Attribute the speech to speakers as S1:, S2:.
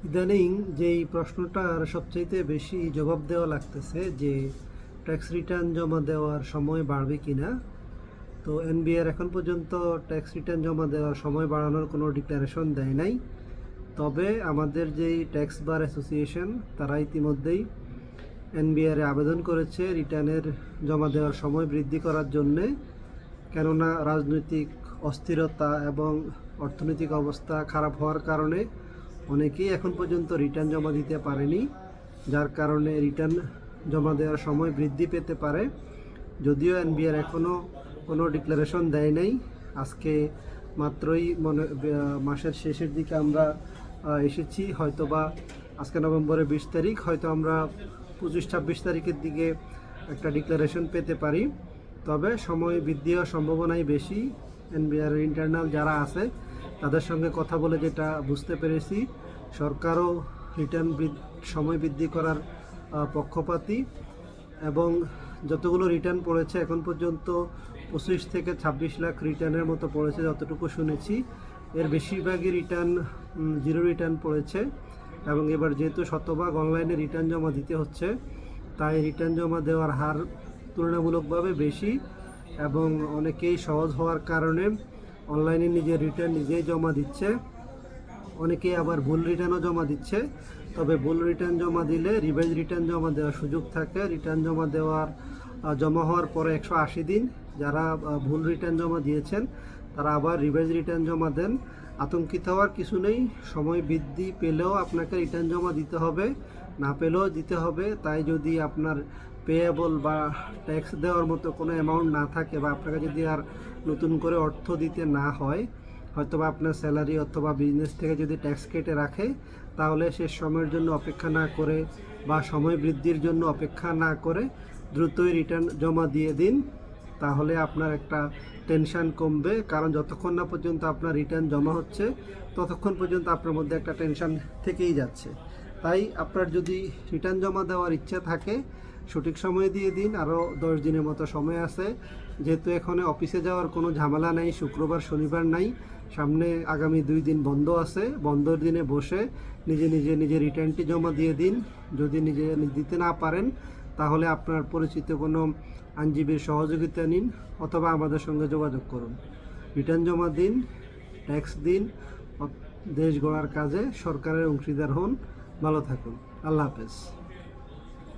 S1: ইদানিং যেই প্রশ্নটার সবচাইতে বেশি জবাব দেওয়া লাগতেছে যে ট্যাক্স রিটার্ন জমা দেওয়ার সময় বাড়বে কিনা। তো এনবিআর এখন পর্যন্ত ট্যাক্স রিটার্ন জমা দেওয়ার সময় বাড়ানোর কোনো ডিক্লারেশন দেয় নাই। তবে আমাদের যেই ট্যাক্স বার অ্যাসোসিয়েশন তারা ইতিমধ্যেই এনবিআরে আবেদন করেছে রিটার্নের জমা দেওয়ার সময় বৃদ্ধি করার জন্যে, কেননা রাজনৈতিক অস্থিরতা এবং অর্থনৈতিক অবস্থা খারাপ হওয়ার কারণে অনেকেই এখন পর্যন্ত রিটার্ন জমা দিতে পারেনি, যার কারণে রিটার্ন জমা দেওয়ার সময় বৃদ্ধি পেতে পারে। যদিও এনবিআর এখনও কোনো ডিক্লারেশন দেয় নাই। আজকে মাত্রই মাসের শেষের দিকে আমরা এসেছি, হয়তোবা আজকে নভেম্বরের 20 তারিখ, হয়তো আমরা 25-26 তারিখের দিকে একটা ডিক্লারেশন পেতে পারি। তবে সময় বৃদ্ধি হওয়ার সম্ভাবনাই বেশি। এনবিআর ইন্টারনাল যারা আছে তাদের সঙ্গে কথা বলে যেটা বুঝতে পেরেছি, সরকারও রিটার্ন সময় বৃদ্ধি করার পক্ষপাতী, এবং যতগুলো রিটার্ন পড়েছে এখন পর্যন্ত 25 থেকে 26 লাখ রিটার্নের মতো পড়েছে যতটুকু শুনেছি। এর বেশিরভাগই রিটার্ন জিরো রিটার্ন পড়েছে, এবং এবার যেহেতু শতভাগ অনলাইনে রিটার্ন জমা দিতে হচ্ছে, তাই রিটার্ন জমা দেওয়ার হার তুলনামূলকভাবে বেশি, এবং অনেকেই সহজ হওয়ার কারণে অনলাইনে নিজের রিটার্ন নিজেই জমা দিচ্ছে। অনেকেই আবার ভুল রিটার্নও জমা দিচ্ছে। তবে ভুল রিটার্ন জমা দিলে রিভাইজ রিটার্ন জমা দেওয়ার সুযোগ থাকে। রিটার্ন জমা হওয়ার পরে 180 দিন যারা ভুল রিটার্ন জমা দিয়েছেন তারা আবার রিভাইজ রিটার্ন জমা দেন। আতঙ্কিত হওয়ার কিছু নেই। সময় বৃদ্ধি পেলেও আপনাকে রিটার্ন জমা দিতে হবে, না পেলেও দিতে হবে। তাই যদি আপনার পেয়েবল বা ট্যাক্স দেওয়ার মতো কোনো অ্যামাউন্ট না থাকে, বা আপনাকে যদি আর নতুন করে অর্থ দিতে না হয়, হয়তোবা আপনার স্যালারি অথবা বিজনেস থেকে যদি ট্যাক্স কেটে রাখে, তাহলে শেষ সময়ের জন্য অপেক্ষা না করে বা সময় বৃদ্ধির জন্য অপেক্ষা না করে দ্রুতই রিটার্ন জমা দিয়ে দিন। তাহলে আপনার একটা টেনশন কমবে, কারণ যতক্ষণ না পর্যন্ত আপনার রিটার্ন জমা হচ্ছে ততক্ষণ পর্যন্ত আপনার মধ্যে একটা টেনশন থেকেই যাচ্ছে। তাই আপনার যদি রিটার্ন জমা দেওয়ার ইচ্ছা থাকে সঠিক সময়ে দিয়ে দিন। আরও 10 দিনের মতো সময় আছে, যেহেতু এখানে অফিসে যাওয়ার কোনো ঝামেলা নাই, শুক্রবার শনিবার নাই, সামনে আগামী 2 দিন বন্ধ আছে। বন্ধের দিনে বসে নিজে রিটার্নটি জমা দিয়ে দিন। যদি নিজে দিতে না পারেন তাহলে আপনার পরিচিত কোনো আইনজীবীর সহযোগিতা নিন, অথবা আমাদের সঙ্গে যোগাযোগ করুন। রিটার্ন জমা দিন, ট্যাক্স দিন, দেশ গড়ার কাজে সরকারের অংশীদার হন। ভালো থাকুন। আল্লাহ হাফেজ।